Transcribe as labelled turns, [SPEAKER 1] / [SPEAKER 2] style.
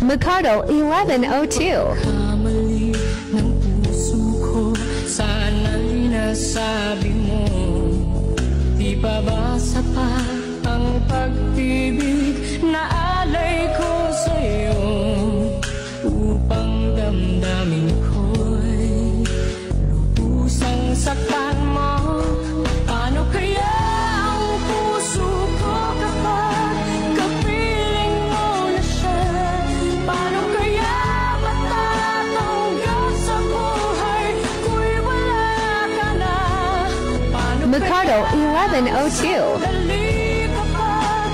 [SPEAKER 1] Mikado 1102.
[SPEAKER 2] Sana'y nasabi mo, di pa ba sapat ang pag-ibig na alay ko sa'yo, upang damdamin ko'y lubusang saktan mo? Paano kaya ang puso ko kapag kapiling mo na siya? Paano kaya matatanggap sa buhay ko'y wala ka na? Paano
[SPEAKER 1] Mikado 1102.
[SPEAKER 2] dali kapag